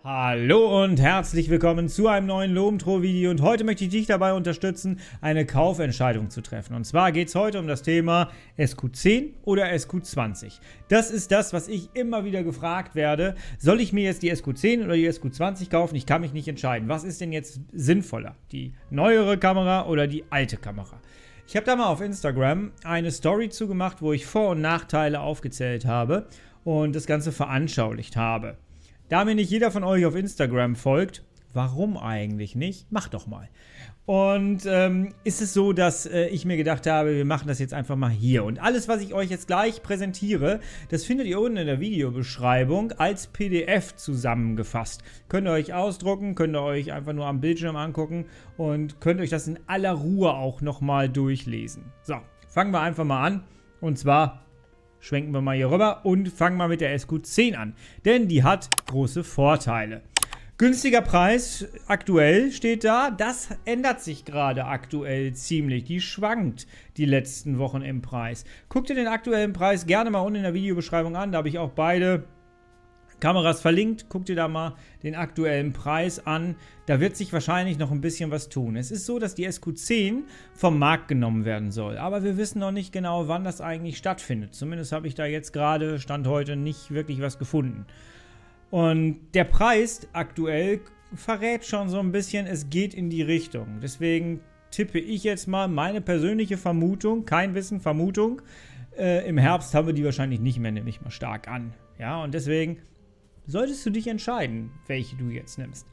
Hallo und herzlich willkommen zu einem neuen Lomtro-Video und heute möchte ich dich dabei unterstützen, eine Kaufentscheidung zu treffen. Und zwar geht es heute um das Thema SQ10 oder SQ20. Das ist das, was ich immer wieder gefragt werde. Soll ich mir jetzt die SQ10 oder die SQ20 kaufen? Ich kann mich nicht entscheiden. Was ist denn jetzt sinnvoller? Die neuere Kamera oder die alte Kamera? Ich habe da mal auf Instagram eine Story zugemacht, wo ich Vor- und Nachteile aufgezählt habe und das Ganze veranschaulicht habe. Da mir nicht jeder von euch auf Instagram folgt, warum eigentlich nicht? Macht doch mal. Und ist es so, dass ich mir gedacht habe, wir machen das jetzt einfach mal hier. Und alles, was ich euch jetzt gleich präsentiere, das findet ihr unten in der Videobeschreibung als PDF zusammengefasst. Könnt ihr euch ausdrucken, könnt ihr euch einfach nur am Bildschirm angucken und könnt euch das in aller Ruhe auch nochmal durchlesen. So, fangen wir einfach mal an. Und zwar schwenken wir mal hier rüber und fangen mal mit der SQ10 an, denn die hat große Vorteile. Günstiger Preis aktuell steht da, das ändert sich gerade aktuell ziemlich, die schwankt die letzten Wochen im Preis. Guckt ihr den aktuellen Preis gerne mal unten in der Videobeschreibung an, da habe ich auch beide Kameras verlinkt, guckt ihr da mal den aktuellen Preis an, da wird sich wahrscheinlich noch ein bisschen was tun. Es ist so, dass die SQ10 vom Markt genommen werden soll, aber wir wissen noch nicht genau, wann das eigentlich stattfindet. Zumindest habe ich da jetzt gerade, Stand heute, nicht wirklich was gefunden. Und der Preis aktuell verrät schon so ein bisschen, es geht in die Richtung. Deswegen tippe ich jetzt mal meine persönliche Vermutung, kein Wissen, Vermutung, im Herbst haben wir die wahrscheinlich nicht mehr, nehme ich mal stark an. Ja, und deswegen solltest du dich entscheiden, welche du jetzt nimmst.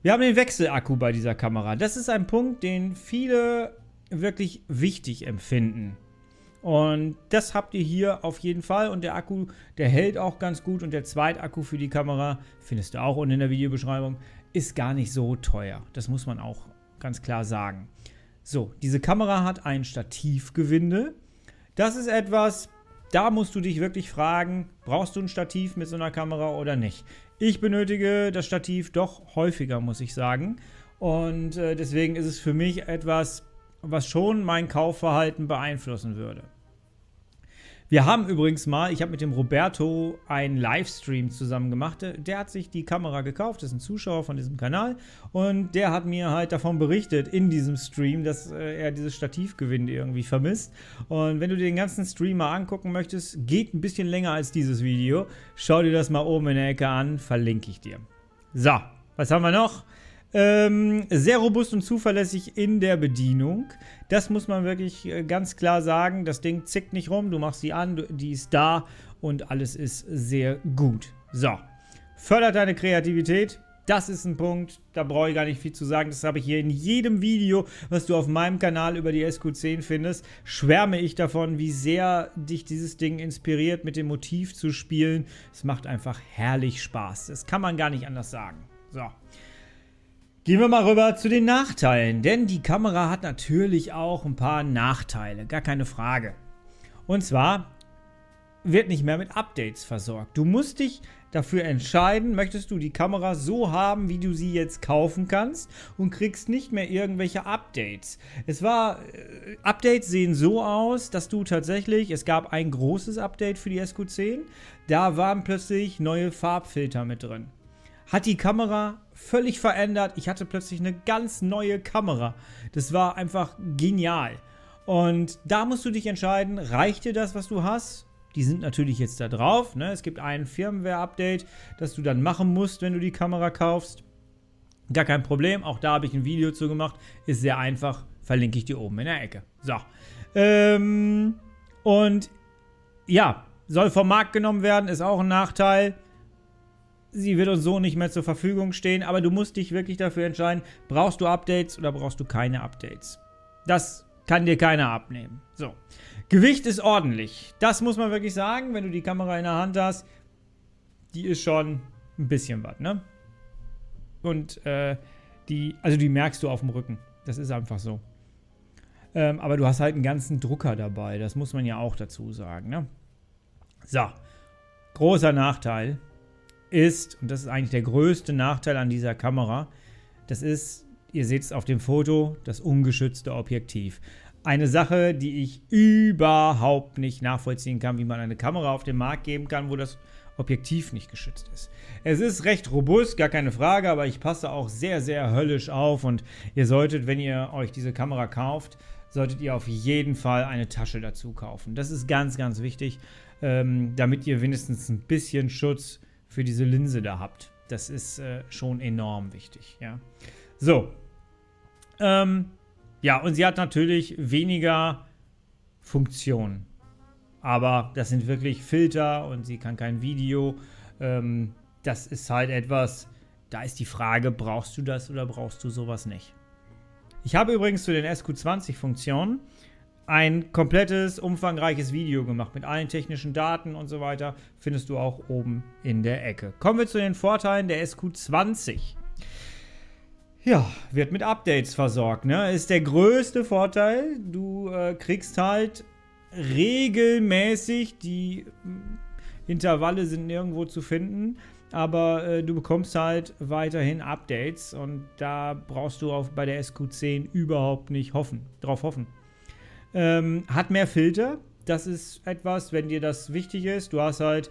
Wir haben den Wechselakku bei dieser Kamera. Das ist ein Punkt, den viele wirklich wichtig empfinden. Und das habt ihr hier auf jeden Fall. Und der Akku, der hält auch ganz gut. Und der Zweitakku für die Kamera, findest du auch unten in der Videobeschreibung, ist gar nicht so teuer. Das muss man auch ganz klar sagen. So, diese Kamera hat ein Stativgewinde. Das ist etwas, da musst du dich wirklich fragen, brauchst du ein Stativ mit so einer Kamera oder nicht? Ich benötige das Stativ doch häufiger, muss ich sagen. Und deswegen ist es für mich etwas, was schon mein Kaufverhalten beeinflussen würde. Wir haben übrigens mal, ich habe mit dem Roberto einen Livestream zusammen gemacht. Der hat sich die Kamera gekauft, das ist ein Zuschauer von diesem Kanal. Und der hat mir halt davon berichtet in diesem Stream, dass er dieses Stativgewinde irgendwie vermisst. Und wenn du dir den ganzen Stream mal angucken möchtest, geht ein bisschen länger als dieses Video. Schau dir das mal oben in der Ecke an, verlinke ich dir. So, was haben wir noch? Sehr robust und zuverlässig in der Bedienung. Das muss man wirklich ganz klar sagen. Das Ding zickt nicht rum, du machst sie an, die ist da und alles ist sehr gut. So, fördert deine Kreativität. Das ist ein Punkt, da brauche ich gar nicht viel zu sagen. Das habe ich hier in jedem Video, was du auf meinem Kanal über die SQ10 findest, schwärme ich davon, wie sehr dich dieses Ding inspiriert, mit dem Motiv zu spielen. Es macht einfach herrlich Spaß. Das kann man gar nicht anders sagen. So. Gehen wir mal rüber zu den Nachteilen, denn die Kamera hat natürlich auch ein paar Nachteile, gar keine Frage. Und zwar wird nicht mehr mit Updates versorgt. Du musst dich dafür entscheiden, möchtest du die Kamera so haben, wie du sie jetzt kaufen kannst und kriegst nicht mehr irgendwelche Updates. Updates sehen so aus, dass du tatsächlich, es gab ein großes Update für die SQ10, da waren plötzlich neue Farbfilter mit drin. Hat die Kamera völlig verändert. Ich hatte plötzlich eine ganz neue Kamera. Das war einfach genial. Und da musst du dich entscheiden, reicht dir das, was du hast? Die sind natürlich jetzt da drauf. Ne? Es gibt ein Firmware-Update, das du dann machen musst, wenn du die Kamera kaufst. Gar kein Problem. Auch da habe ich ein Video zu gemacht. Ist sehr einfach. Verlinke ich dir oben in der Ecke. So. Und ja, soll vom Markt genommen werden, ist auch ein Nachteil. Sie wird uns so nicht mehr zur Verfügung stehen, aber du musst dich wirklich dafür entscheiden, brauchst du Updates oder brauchst du keine Updates. Das kann dir keiner abnehmen. So. Gewicht ist ordentlich. Das muss man wirklich sagen, wenn du die Kamera in der Hand hast, die ist schon ein bisschen was, ne? Und die merkst du auf dem Rücken. Das ist einfach so. Aber du hast halt einen ganzen Drucker dabei, das muss man ja auch dazu sagen, ne? So. Großer Nachteil ist, und das ist eigentlich der größte Nachteil an dieser Kamera, das ist, ihr seht es auf dem Foto, das ungeschützte Objektiv. Eine Sache, die ich überhaupt nicht nachvollziehen kann, wie man eine Kamera auf den Markt geben kann, wo das Objektiv nicht geschützt ist. Es ist recht robust, gar keine Frage, aber ich passe auch sehr, sehr höllisch auf und ihr solltet, wenn ihr euch diese Kamera kauft, solltet ihr auf jeden Fall eine Tasche dazu kaufen. Das ist ganz, ganz wichtig, damit ihr wenigstens ein bisschen Schutz für diese Linse da habt. Das ist schon enorm wichtig. Ja. So. Ja, und sie hat natürlich weniger Funktionen. Aber das sind wirklich Filter und sie kann kein Video. Das ist halt etwas, da ist die Frage, brauchst du das oder brauchst du sowas nicht? Ich habe übrigens zu den SQ20-Funktionen ein komplettes, umfangreiches Video gemacht mit allen technischen Daten und so weiter. Findest du auch oben in der Ecke. Kommen wir zu den Vorteilen der SQ20. Ja, wird mit Updates versorgt, ne? Ist der größte Vorteil. Du kriegst halt regelmäßig, die Intervalle sind nirgendwo zu finden, aber du bekommst halt weiterhin Updates und da brauchst du bei der SQ10 überhaupt nicht drauf hoffen. Hat mehr Filter, das ist etwas, wenn dir das wichtig ist. Du hast halt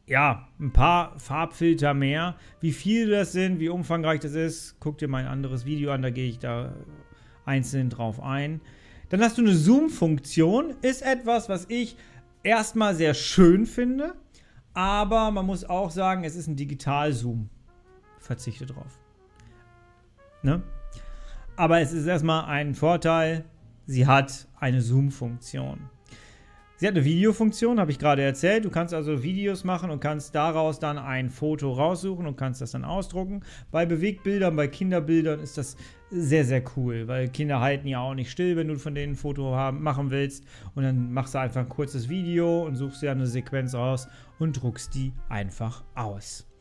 ja, ein paar Farbfilter mehr. Wie viel das sind, wie umfangreich das ist, guck dir mein anderes Video an, da gehe ich da einzeln drauf ein. Dann hast du eine Zoom-Funktion, ist etwas, was ich erstmal sehr schön finde, aber man muss auch sagen, es ist ein Digital-Zoom. Verzichte drauf. Ne? Aber es ist erstmal ein Vorteil, sie hat eine Zoom-Funktion. Sie hat eine Videofunktion, habe ich gerade erzählt. Du kannst also Videos machen und kannst daraus dann ein Foto raussuchen und kannst das dann ausdrucken. Bei Bewegbildern, bei Kinderbildern ist das sehr, sehr cool, weil Kinder halten ja auch nicht still, wenn du von denen ein Foto machen willst. Und dann machst du einfach ein kurzes Video und suchst dir eine Sequenz raus und druckst die einfach aus.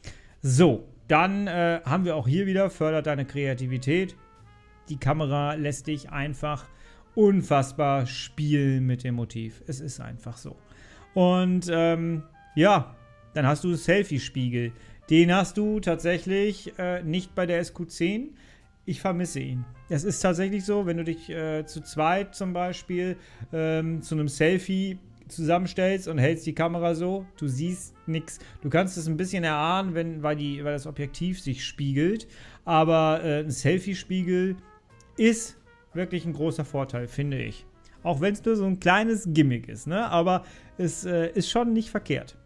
So, dann haben wir auch hier wieder, fördert deine Kreativität. Die Kamera lässt dich einfach unfassbar spielen mit dem Motiv. Es ist einfach so. Und ja, dann hast du einen Selfie-Spiegel. Den hast du tatsächlich nicht bei der SQ10. Ich vermisse ihn. Es ist tatsächlich so, wenn du dich zu zweit zum Beispiel zu einem Selfie zusammenstellst und hältst die Kamera so, du siehst nichts. Du kannst es ein bisschen erahnen, weil das Objektiv sich spiegelt. Aber ein Selfie-Spiegel ist wirklich ein großer Vorteil, finde ich. Auch wenn es nur so ein kleines Gimmick ist, ne? Aber es ist schon nicht verkehrt.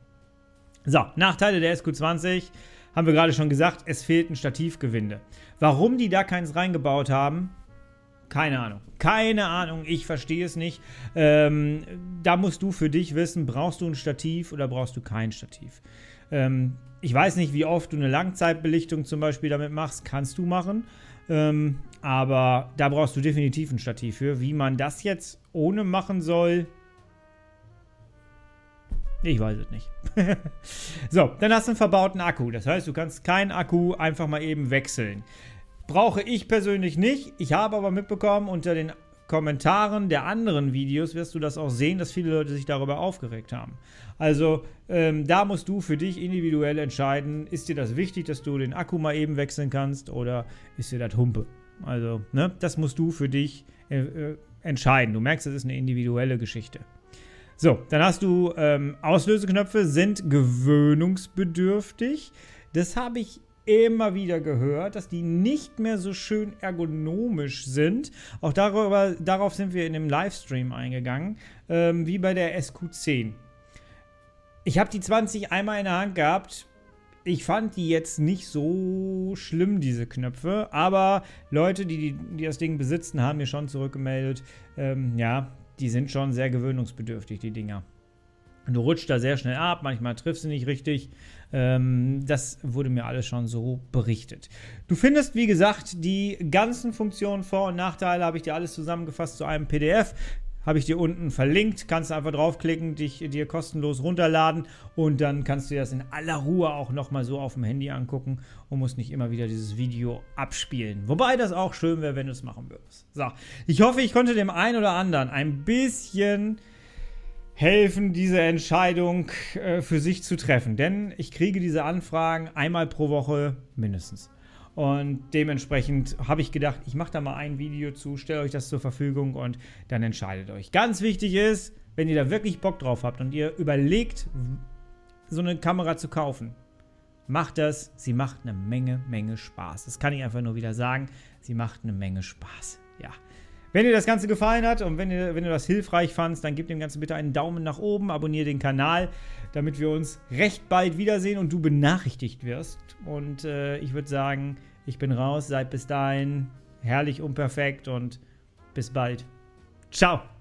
So, Nachteile der SQ20 haben wir gerade schon gesagt, es fehlt ein Stativgewinde. Warum die da keins reingebaut haben, keine Ahnung. Keine Ahnung, ich verstehe es nicht. Da musst du für dich wissen, brauchst du ein Stativ oder brauchst du kein Stativ. Ich weiß nicht, wie oft du eine Langzeitbelichtung zum Beispiel damit machst, kannst du machen. Aber da brauchst du definitiv ein Stativ für. Wie man das jetzt ohne machen soll, ich weiß es nicht. So, dann hast du einen verbauten Akku. Das heißt, du kannst keinen Akku einfach mal eben wechseln. Brauche ich persönlich nicht. Ich habe aber mitbekommen, unter den Kommentaren der anderen Videos wirst du das auch sehen, dass viele Leute sich darüber aufgeregt haben. Also da musst du für dich individuell entscheiden, ist dir das wichtig, dass du den Akku mal eben wechseln kannst oder ist dir das Humpe? Also, ne, das musst du für dich entscheiden. Du merkst, das ist eine individuelle Geschichte. So, dann hast du Auslöseknöpfe sind gewöhnungsbedürftig. Das habe ich immer wieder gehört, dass die nicht mehr so schön ergonomisch sind. Auch darauf sind wir in dem Livestream eingegangen, wie bei der SQ10. Ich habe die 20 einmal in der Hand gehabt. Ich fand die jetzt nicht so schlimm, diese Knöpfe. Aber Leute, die das Ding besitzen, haben mir schon zurückgemeldet, ja, die sind schon sehr gewöhnungsbedürftig, die Dinger. Du rutschst da sehr schnell ab, manchmal triffst du nicht richtig. Das wurde mir alles schon so berichtet. Du findest, wie gesagt, die ganzen Funktionen, Vor- und Nachteile, habe ich dir alles zusammengefasst zu einem PDF. Habe ich dir unten verlinkt, kannst du einfach draufklicken, dir kostenlos runterladen und dann kannst du dir das in aller Ruhe auch nochmal so auf dem Handy angucken und musst nicht immer wieder dieses Video abspielen. Wobei das auch schön wäre, wenn du es machen würdest. So, ich hoffe, ich konnte dem einen oder anderen ein bisschen helfen, diese Entscheidung für sich zu treffen. Denn ich kriege diese Anfragen einmal pro Woche mindestens. Und dementsprechend habe ich gedacht, ich mache da mal ein Video zu, stelle euch das zur Verfügung und dann entscheidet euch. Ganz wichtig ist, wenn ihr da wirklich Bock drauf habt und ihr überlegt, so eine Kamera zu kaufen, macht das. Sie macht eine Menge Spaß. Das kann ich einfach nur wieder sagen. Sie macht eine Menge Spaß. Ja. Wenn dir das Ganze gefallen hat und wenn du das hilfreich fandst, dann gib dem Ganzen bitte einen Daumen nach oben, abonniere den Kanal, damit wir uns recht bald wiedersehen und du benachrichtigt wirst. Und ich würde sagen, ich bin raus. Seid bis dahin herrlich unperfekt und bis bald. Ciao.